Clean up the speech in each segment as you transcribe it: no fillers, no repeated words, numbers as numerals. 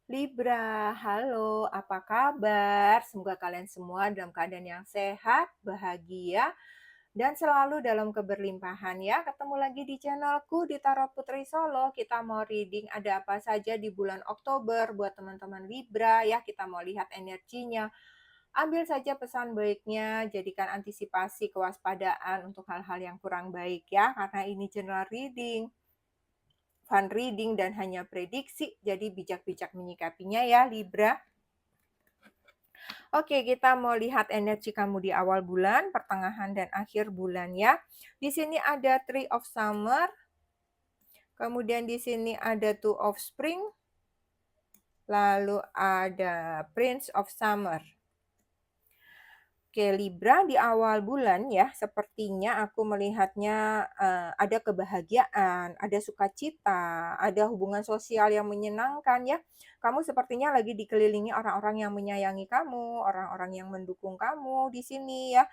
Libra, halo, apa kabar? Semoga kalian semua dalam keadaan yang sehat, bahagia, dan selalu dalam keberlimpahan ya. Ketemu lagi di channelku di Tarot Putri Solo. Kita mau reading ada apa saja di bulan Oktober buat teman-teman Libra ya. Kita mau lihat energinya. Ambil saja pesan baiknya, jadikan antisipasi kewaspadaan untuk hal-hal yang kurang baik ya. Karena ini general reading, fun reading, dan hanya prediksi, jadi bijak-bijak menyikapinya ya Libra. Oke, kita mau lihat energi kamu di awal bulan, pertengahan, dan akhir bulan ya. Di sini ada Three of Summer, kemudian di sini ada Two of Spring, lalu ada Prince of Summer. Oke, Libra di awal bulan ya, sepertinya aku melihatnya ada kebahagiaan, ada sukacita, ada hubungan sosial yang menyenangkan ya. Kamu sepertinya lagi dikelilingi orang-orang yang menyayangi kamu, orang-orang yang mendukung kamu di sini ya.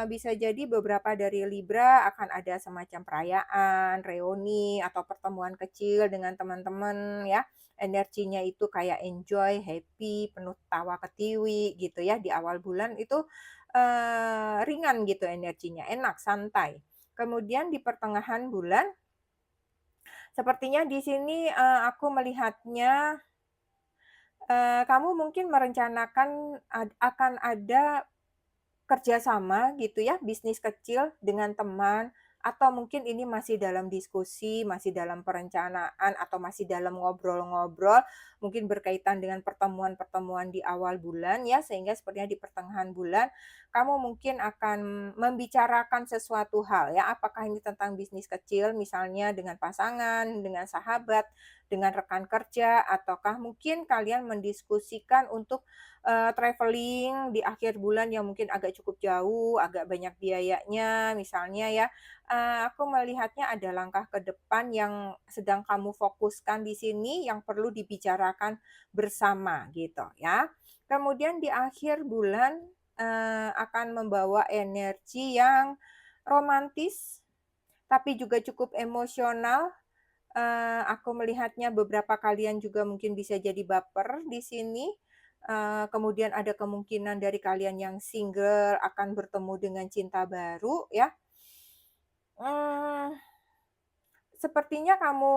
Bisa jadi beberapa dari Libra akan ada semacam perayaan, reuni, atau pertemuan kecil dengan teman-teman ya. Energinya itu kayak enjoy, happy, penuh tawa ketiwi gitu ya di awal bulan itu, ringan gitu energinya, enak, santai. Kemudian di pertengahan bulan, sepertinya di sini, aku melihatnya, kamu mungkin merencanakan akan ada kerjasama gitu ya, bisnis kecil dengan teman, atau mungkin ini masih dalam diskusi, masih dalam perencanaan, atau masih dalam ngobrol-ngobrol, mungkin berkaitan dengan pertemuan-pertemuan di awal bulan ya, sehingga sepertinya di pertengahan bulan, kamu mungkin akan membicarakan sesuatu hal ya, apakah ini tentang bisnis kecil, misalnya dengan pasangan, dengan sahabat, dengan rekan kerja, ataukah mungkin kalian mendiskusikan untuk traveling di akhir bulan yang mungkin agak cukup jauh, agak banyak biayanya misalnya ya, aku melihatnya ada langkah ke depan yang sedang kamu fokuskan di sini yang perlu dibicarakan bersama gitu ya. Kemudian di akhir bulan, akan membawa energi yang romantis, tapi juga cukup emosional. Aku melihatnya beberapa kalian juga mungkin bisa jadi baper di sini, kemudian ada kemungkinan dari kalian yang single akan bertemu dengan cinta baru ya. Mmm, Sepertinya kamu,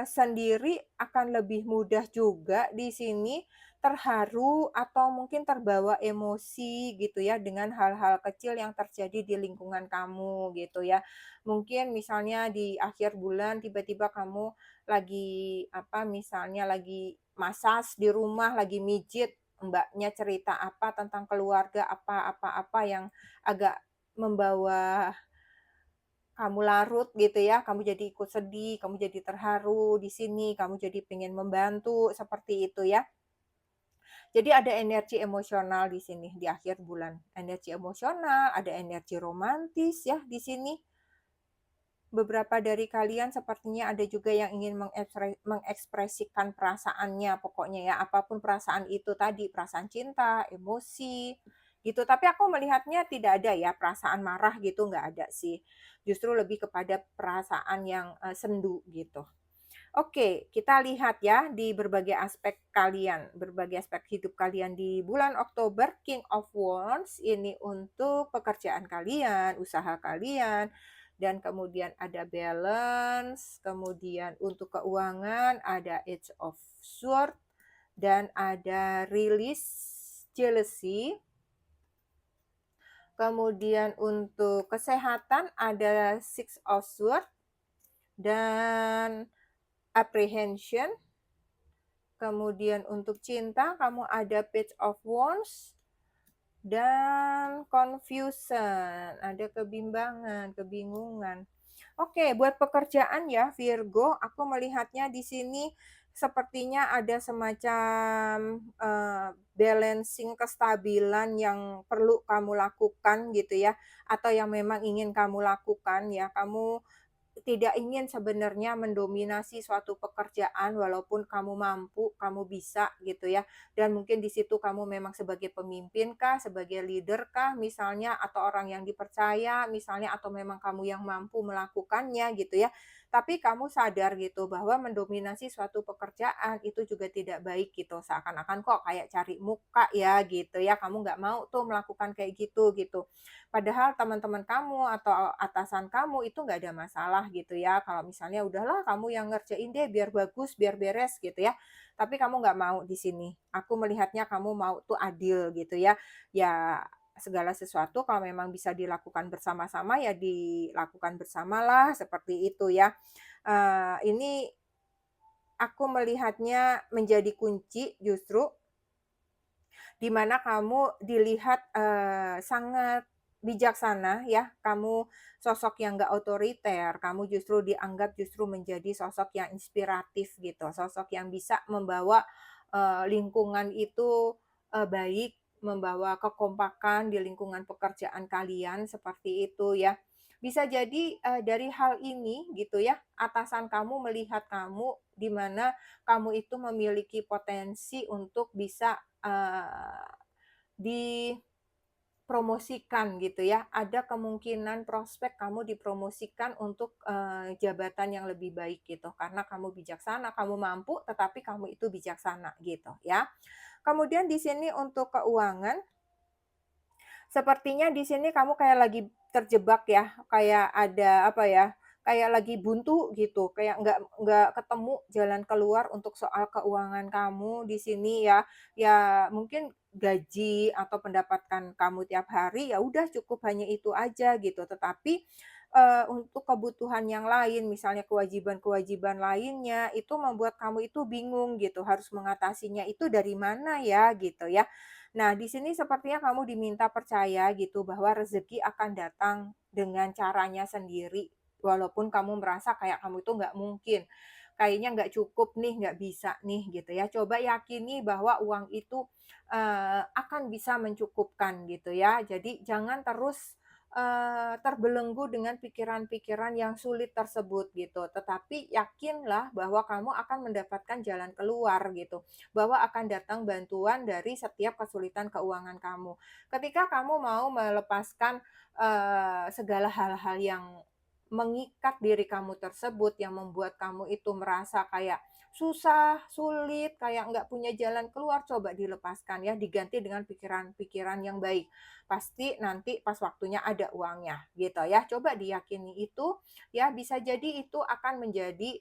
sendiri akan lebih mudah juga di sini terharu atau mungkin terbawa emosi gitu ya dengan hal-hal kecil yang terjadi di lingkungan kamu gitu ya. Mungkin misalnya di akhir bulan tiba-tiba kamu lagi apa, misalnya lagi massage di rumah, lagi mijit, Mbaknya cerita apa tentang keluarga, apa yang agak membawa kamu larut gitu ya, kamu jadi ikut sedih, kamu jadi terharu di sini, kamu jadi pengen membantu, seperti itu ya. Jadi ada energi emosional di sini di akhir bulan. Energi emosional, ada energi romantis ya di sini. Beberapa dari kalian sepertinya ada juga yang ingin mengekspresikan perasaannya pokoknya ya, apapun perasaan itu tadi, perasaan cinta, emosi, gitu. Tapi aku melihatnya tidak ada ya perasaan marah gitu, nggak ada sih. Justru lebih kepada perasaan yang, sendu gitu. Oke, kita lihat ya di berbagai aspek kalian, berbagai aspek hidup kalian di bulan Oktober. King of Wands ini untuk pekerjaan kalian, usaha kalian, dan kemudian ada balance, kemudian untuk keuangan ada Age of Swords, dan ada release jealousy. Kemudian untuk kesehatan ada Six of Swords dan apprehension. Kemudian untuk cinta kamu ada Page of Wands dan confusion, ada kebimbangan, kebingungan. Oke, buat pekerjaan ya Virgo, aku melihatnya di sini sepertinya ada semacam, balancing kestabilan yang perlu kamu lakukan gitu ya, atau yang memang ingin kamu lakukan ya. Kamu tidak ingin sebenarnya mendominasi suatu pekerjaan walaupun kamu mampu, kamu bisa gitu ya. Dan mungkin di situ kamu memang sebagai pemimpin kah, sebagai leader kah misalnya, atau orang yang dipercaya misalnya, atau memang kamu yang mampu melakukannya gitu ya. tapi kamu sadar gitu bahwa mendominasi suatu pekerjaan itu juga tidak baik gitu, seakan-akan kok kayak cari muka ya gitu ya, kamu nggak mau tuh melakukan kayak gitu. Padahal teman-teman kamu atau atasan kamu itu nggak ada masalah gitu ya, kalau misalnya, "Udahlah kamu yang ngerjain deh biar bagus, biar beres," gitu ya. Tapi kamu nggak mau di sini. Aku melihatnya kamu mau tuh adil gitu ya. Ya segala sesuatu kalau memang bisa dilakukan bersama-sama, ya dilakukan bersamalah, seperti itu ya. Ini aku melihatnya menjadi kunci justru di mana kamu dilihat, sangat bijaksana ya, kamu sosok yang nggak otoriter, kamu justru dianggap justru menjadi sosok yang inspiratif gitu, sosok yang bisa membawa, lingkungan itu, baik, membawa kekompakan di lingkungan pekerjaan kalian, seperti itu ya. Bisa jadi, dari hal ini gitu ya, atasan kamu melihat kamu di mana kamu itu memiliki potensi untuk bisa dipromosikan gitu ya, ada kemungkinan prospek kamu dipromosikan untuk, jabatan yang lebih baik gitu, karena kamu bijaksana, kamu mampu, tetapi kamu itu bijaksana gitu ya. Kemudian di sini untuk keuangan, sepertinya di sini kamu kayak lagi terjebak ya, kayak ada apa ya, kayak lagi buntu gitu, kayak nggak ketemu jalan keluar untuk soal keuangan kamu di sini ya. Ya mungkin gaji atau pendapatan kamu tiap hari, ya udah cukup hanya itu aja gitu. Tetapi, untuk kebutuhan yang lain, misalnya kewajiban-kewajiban lainnya, itu membuat kamu itu bingung gitu, harus mengatasinya itu dari mana ya, gitu ya. Nah, di sini sepertinya kamu diminta percaya gitu bahwa rezeki akan datang dengan caranya sendiri, walaupun kamu merasa kayak kamu itu nggak mungkin, kayaknya nggak cukup nih, nggak bisa nih gitu ya. Coba yakini bahwa uang itu, akan bisa mencukupkan gitu ya. Jadi jangan terus, terbelenggu dengan pikiran-pikiran yang sulit tersebut gitu, tetapi yakinlah bahwa kamu akan mendapatkan jalan keluar gitu, bahwa akan datang bantuan dari setiap kesulitan keuangan kamu. Ketika kamu mau melepaskan, segala hal-hal yang mengikat diri kamu tersebut, yang membuat kamu itu merasa kayak susah, sulit, kayak nggak punya jalan keluar, coba dilepaskan ya, diganti dengan pikiran-pikiran yang baik. Pasti nanti pas waktunya ada uangnya, gitu ya. Coba diyakini itu, ya bisa jadi itu akan menjadi,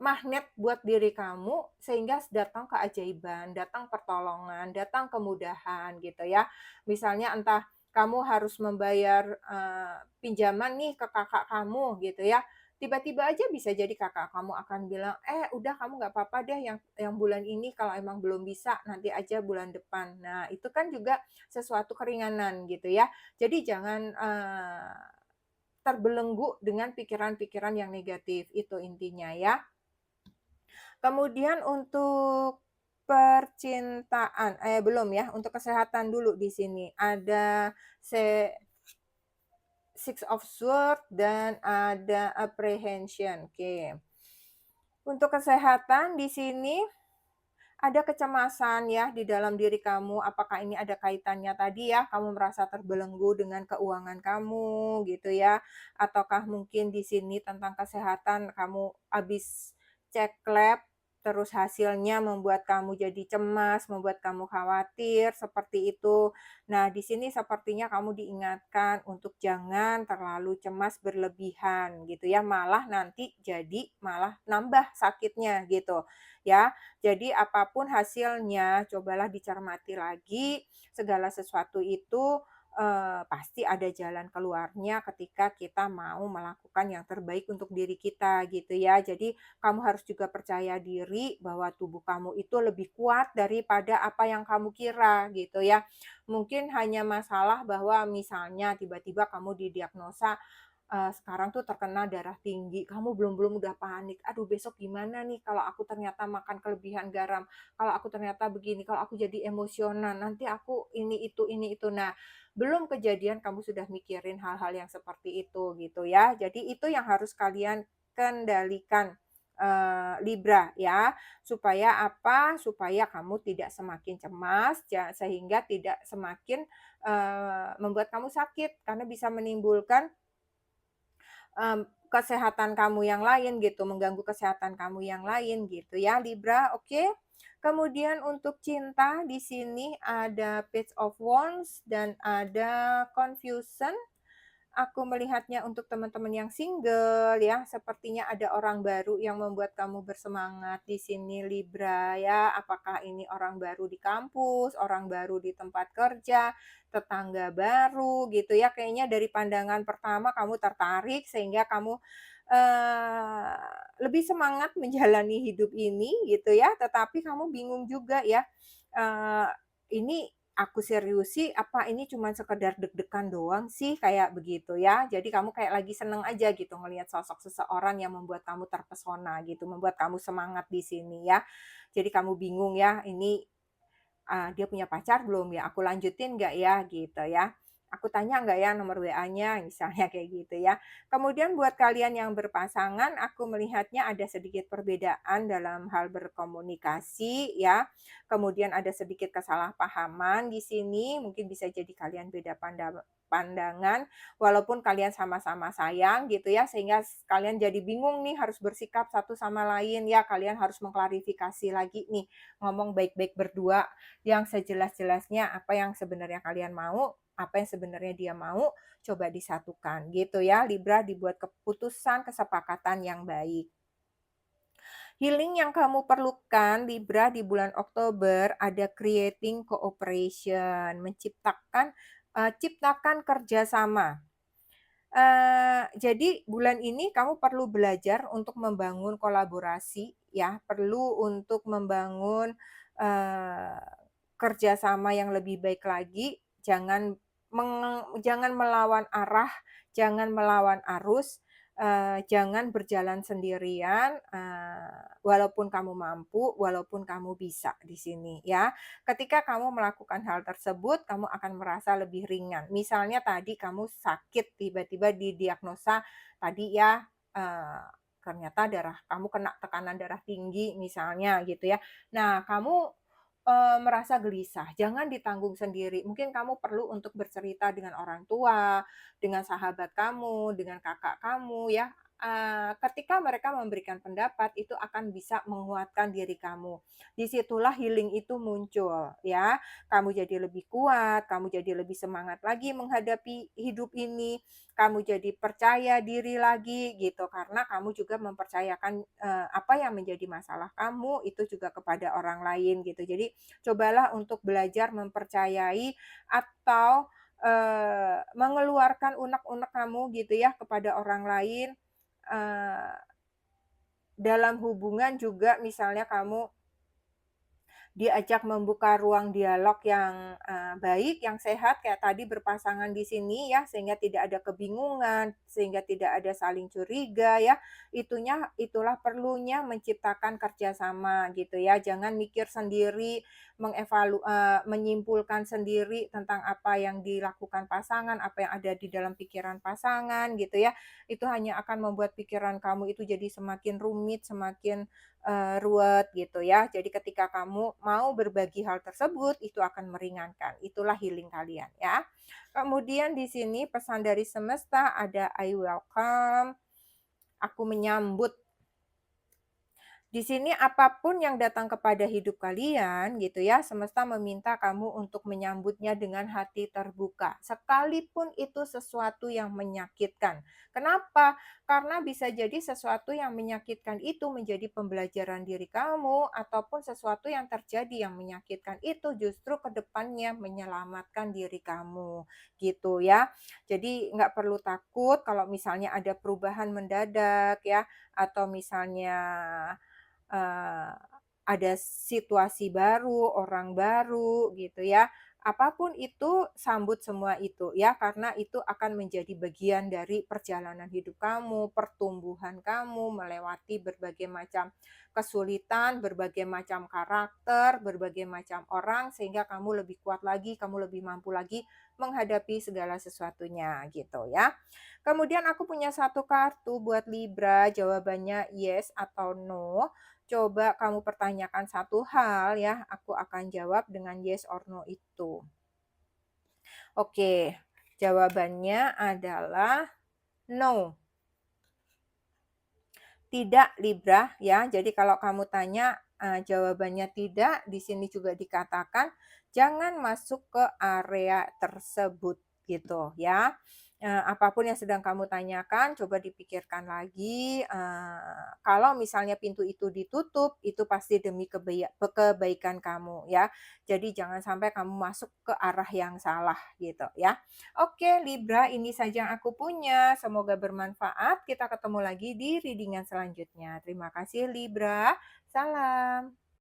magnet buat diri kamu, sehingga datang keajaiban, datang pertolongan, datang kemudahan gitu ya. Misalnya entah kamu harus membayar, pinjaman nih ke kakak kamu gitu ya, tiba-tiba aja bisa jadi kakak kamu akan bilang, "Eh, udah kamu nggak apa-apa deh yang bulan ini kalau emang belum bisa, nanti aja bulan depan." Nah, itu kan juga sesuatu keringanan gitu ya. Jadi jangan, terbelenggu dengan pikiran-pikiran yang negatif, itu intinya ya. Kemudian untuk percintaan, belum ya, untuk kesehatan dulu di sini. Ada se Six of Swords dan ada Apprehension, oke. Untuk kesehatan di sini ada kecemasan ya di dalam diri kamu, apakah ini ada kaitannya tadi ya, kamu merasa terbelenggu dengan keuangan kamu gitu ya, ataukah mungkin di sini tentang kesehatan kamu habis cek lab, terus hasilnya membuat kamu jadi cemas, membuat kamu khawatir, seperti itu. Nah, di sini sepertinya kamu diingatkan untuk jangan terlalu cemas berlebihan gitu ya, malah nanti jadi malah nambah sakitnya gitu ya. Jadi apapun hasilnya, cobalah dicermati lagi, segala sesuatu itu, pasti ada jalan keluarnya ketika kita mau melakukan yang terbaik untuk diri kita, gitu ya. Jadi kamu harus juga percaya diri bahwa tubuh kamu itu lebih kuat daripada apa yang kamu kira, gitu ya. Mungkin hanya masalah bahwa misalnya tiba-tiba kamu didiagnosa sekarang tuh terkena darah tinggi, kamu belum-belum udah panik, "Aduh besok gimana nih kalau aku ternyata makan kelebihan garam, kalau aku ternyata begini, kalau aku jadi emosional, nanti aku ini itu." Nah, belum kejadian kamu sudah mikirin hal-hal yang seperti itu gitu ya. Jadi itu yang harus kalian kendalikan, Libra ya. Supaya apa? Supaya kamu tidak semakin cemas, sehingga tidak semakin, membuat kamu sakit, karena bisa menimbulkan kesehatan kamu yang lain gitu, mengganggu kesehatan kamu yang lain gitu ya Libra, oke? Kemudian untuk cinta di sini ada Page of Wands dan ada Confusion. Aku melihatnya untuk teman-teman yang single ya, sepertinya ada orang baru yang membuat kamu bersemangat di sini Libra ya. Apakah ini orang baru di kampus, orang baru di tempat kerja, tetangga baru gitu ya. Kayaknya dari pandangan pertama kamu tertarik sehingga kamu eee, lebih semangat menjalani hidup ini gitu ya, tetapi kamu bingung juga ya, eee, ini aku seriusi, apa ini cuman sekedar deg-degan doang sih, kayak begitu ya. Jadi kamu kayak lagi seneng aja gitu ngelihat sosok seseorang yang membuat kamu terpesona gitu, membuat kamu semangat di sini ya. Jadi kamu bingung ya, ini dia punya pacar belum ya? Aku lanjutin nggak ya? Gitu ya. Aku tanya nggak ya nomor WA-nya? Misalnya kayak gitu ya. Kemudian buat kalian yang berpasangan, aku melihatnya ada sedikit perbedaan dalam hal berkomunikasi ya. Kemudian ada sedikit kesalahpahaman di sini, mungkin bisa jadi kalian beda pandangan, walaupun kalian sama-sama sayang gitu ya, sehingga kalian jadi bingung nih harus bersikap satu sama lain ya, kalian harus mengklarifikasi lagi nih, ngomong baik-baik berdua yang sejelas-jelasnya apa yang sebenarnya kalian mau, apa yang sebenarnya dia mau, coba disatukan gitu ya. Libra dibuat keputusan kesepakatan yang baik. Healing yang kamu perlukan Libra di bulan Oktober ada creating cooperation, ciptakan kerjasama. Jadi bulan ini kamu perlu belajar untuk membangun kolaborasi ya, perlu untuk membangun, eee, kerjasama yang lebih baik lagi, jangan melawan arah, jangan melawan arus, jangan berjalan sendirian, walaupun kamu mampu, walaupun kamu bisa di sini ya. Ketika kamu melakukan hal tersebut, kamu akan merasa lebih ringan. Misalnya tadi kamu sakit, tiba-tiba didiagnosa tadi ya, eee, ternyata kamu kena tekanan darah tinggi misalnya gitu ya. Nah, kamu, merasa gelisah, jangan ditanggung sendiri. Mungkin kamu perlu untuk bercerita dengan orang tua, dengan sahabat kamu, dengan kakak kamu ya. Ketika mereka memberikan pendapat, itu akan bisa menguatkan diri kamu. Disitulah healing itu muncul ya. Kamu jadi lebih kuat, kamu jadi lebih semangat lagi menghadapi hidup ini, kamu jadi percaya diri lagi gitu karena kamu juga mempercayakan, apa yang menjadi masalah kamu itu juga kepada orang lain gitu. Jadi cobalah untuk belajar mempercayai atau, mengeluarkan unek-unek kamu gitu ya kepada orang lain, eee, dalam hubungan juga misalnya kamu diajak membuka ruang dialog yang, baik, yang sehat kayak tadi berpasangan di sini ya, sehingga tidak ada kebingungan, sehingga tidak ada saling curiga ya. Itulah perlunya menciptakan kerjasama gitu ya. Jangan mikir sendiri, menyimpulkan sendiri tentang apa yang dilakukan pasangan, apa yang ada di dalam pikiran pasangan gitu ya. Itu hanya akan membuat pikiran kamu itu jadi semakin rumit, semakin ruwet gitu ya. Jadi ketika kamu mau berbagi hal tersebut, itu akan meringankan. Itulah healing kalian ya. Kemudian di sini pesan dari semesta ada I welcome, aku menyambut. Di sini apapun yang datang kepada hidup kalian gitu ya, semesta meminta kamu untuk menyambutnya dengan hati terbuka, sekalipun itu sesuatu yang menyakitkan. Kenapa? Karena bisa jadi sesuatu yang menyakitkan itu menjadi pembelajaran diri kamu, ataupun sesuatu yang terjadi yang menyakitkan itu justru ke depannya menyelamatkan diri kamu, gitu ya. Jadi nggak perlu takut kalau misalnya ada perubahan mendadak ya, atau misalnya eee, ada situasi baru, orang baru gitu ya. Apapun itu, sambut semua itu ya, karena itu akan menjadi bagian dari perjalanan hidup kamu, pertumbuhan kamu, melewati berbagai macam kesulitan, berbagai macam karakter, berbagai macam orang, sehingga kamu lebih kuat lagi, kamu lebih mampu lagi menghadapi segala sesuatunya gitu ya. Kemudian aku punya satu kartu buat Libra, jawabannya yes atau no. Coba kamu pertanyakan satu hal ya, aku akan jawab dengan yes or no itu. Oke, jawabannya adalah no. tidak Libra ya. Jadi kalau kamu tanya, jawabannya tidak, di sini juga dikatakan jangan masuk ke area tersebut gitu ya. Apa yang sedang kamu tanyakan coba dipikirkan lagi, kalau misalnya pintu itu ditutup, itu pasti demi kebaikan kamu ya. Jadi jangan sampai kamu masuk ke arah yang salah gitu ya. Oke Libra, ini saja yang aku punya, semoga bermanfaat. Kita ketemu lagi di reading selanjutnya. Terima kasih Libra, salam.